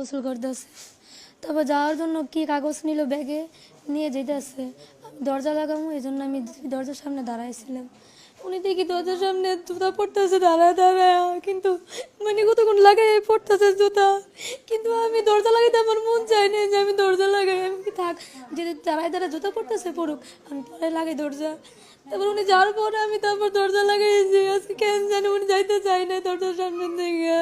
গোসল করতেছে। তারপর যাওয়ার জন্য কি কাগজ নিল ব্যাগে নিয়ে যেতেছে। আমি দরজা লাগাবো এই জন্য আমি দরজার সামনে দাঁড়াইছিলাম। উনি দেখি দরজার সামনে জুতা পড়তেছে দাঁড়ায় দাঁড়ায়, কিন্তু মানে কতক্ষণ লাগাই পড়তেছে জুতা, কিন্তু আমি দরজা লাগাইতে আমার মন চাই না যে আমি দরজা লাগাই। আমি কি থাক, যদি দাঁড়ায় দাঁড়ায় জুতা পড়তেছে পড়ুক, আমি পরে লাগাই দরজা। তারপর উনি যাওয়ার পরে আমি তারপর দরজা লাগাইছি। আজকে কেন জানি উনি যাইতে চাই না দরজার সামনে থেকে।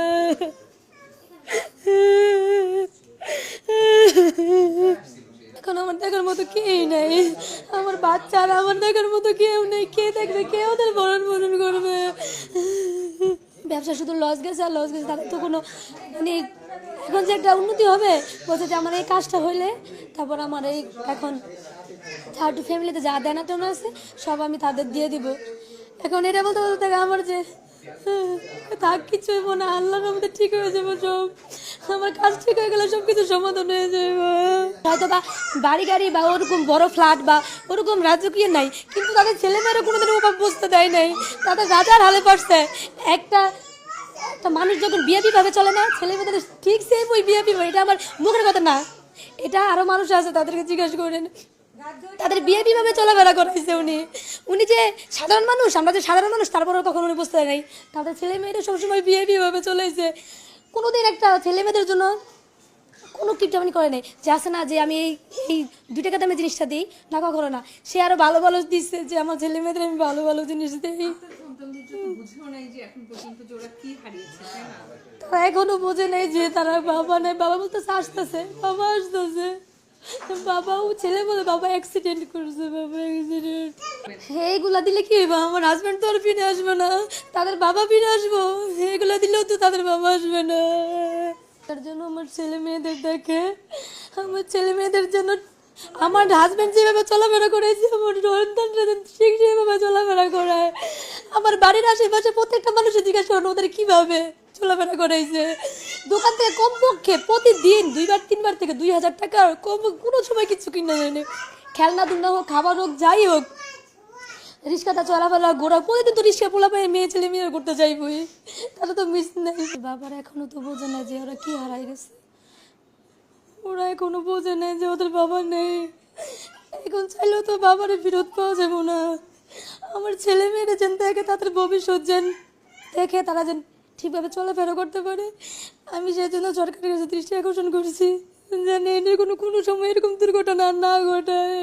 এখন আমার দেখার মতো কেউ নেই, আমার বাচ্চারা আমার দেখার মতো কেউ নেই। কে দেখবে, কে ওদের ভরণ পোষণ করবে? ব্যবসা শুধু লস গেছে আর লস গেছে, তাদের তো কোনো মানে এখন যে একটা উন্নতি হবে বলছে যে আমার এই কাজটা হইলে তারপর আমার এই এখন থার্ড ফ্যামিলিতে যা দেনা টেনা আছে সব আমি তাদের দিয়ে দিব। এখন এটা বলতে বলতে আমার যে থাক কিছু হইব না, আল্লাহর মধ্যে ঠিক হয়ে যাবো সব। আমার কাজ ঠিক হয়ে গেলে সব কিছু সমাধান হয়ে যাবে। হয়তো বা বাড়ি গাড়ি বা ওরকম বড় ফ্ল্যাট বা ওরকম রাজকীয় নাই, কিন্তু তাদের ছেলেমেয়েরা কোনোদিন অভাব বুঝতে দেয় নাই। তাদের রাজার হালে পড়ছে। একটা একটা মানুষ যখন বিএপি ভাবে চলে না, ছেলে মেয়েদের ঠিক সেম ওই বিএপি ভাবে। এটা আমার মুখের কথা না, এটা আরো মানুষ আছে তাদেরকে জিজ্ঞাসা করেন। তাদের বিএপি ভাবে চলাফেরা করাইছে উনি। উনি যে সাধারণ মানুষ, আমরা যে সাধারণ মানুষ, তারপরেও তখন উনি বুঝতে নাই তাদের ছেলে মেয়েরা সবসময় বিএপি ভাবে চলেছে। কোনোদিন একটা ছেলে মেয়েদের জন্য কোনো কিপটামানি করে নেই যে আছে না যে আমি এই এই 2 টাকা দামে জিনিসটা দিই না, কখনো না। সে আরো ভালো ভালো দিচ্ছে যে আমার ছেলে মেয়েদের আমি ভালো ভালো জিনিস দিই। তারা এখনো বোঝে নাই যে তারা বাবা নেই। বাবা বলতেছে আসতেছে, বাবা আসতেছে, বাবা ও ছেলে বলে বাবা অ্যাক্সিডেন্ট করছে, বাবা অ্যাক্সিডেন্ট। এইগুলা দিলে কি হইবা? আমার হাজব্যান্ড তো আর ফিরে আসবে না, তাদের বাবা ফিরে আসবো। এগুলা দিলেও তো তাদের বাবা আসবে না। তার জন্য আমার ছেলে মেয়েদের দেখে, আমার ছেলে মেয়েদের জন্য আমার হাজব্যান্ড যেভাবে চলাফেরা করেছে, আমার সন্তানরা ঠিক সেভাবে চলাফেরা করায়। আমার বাড়ির আশেপাশে প্রত্যেকটা মানুষের জিজ্ঞাসা করেন ওদের কীভাবে চলাফেরা করাইছে। দোকান থেকে কমপক্ষে প্রতিদিন 2বার 3বার থেকে 2000 টাকা কম কোনো সময় কিছু কিনে দেয়নি। খেলনা দুলনা হোক, খাবার হোক, যাই হোক, রিক্সাটা চলাফেরা ঘোরা, প্রতিদিন তো রিক্সা পোলা পায়ে মেয়ে ছেলে মেয়ে করতে যাইবই, তারা তো মিস নাই। বাবার এখনো তো বোঝে না যে ওরা কি হারাই গেছে। ওরা এখনো বোঝে না যে ওদের বাবা নেই। এখন চাইলেও তো বাবারে ফেরত পাওয়া যাবো না। আমার ছেলে মেয়েরা যেন দেখে তাদের ভবিষ্যৎ যেন দেখে, তারা যেন ঠিকভাবে চলাফেরা করতে পারে। আমি সেই জন্য সরকারের কাছে দৃষ্টি আকর্ষণ করছি যেন এনে কোনো সময় এরকম দুর্ঘটনা না ঘটায়।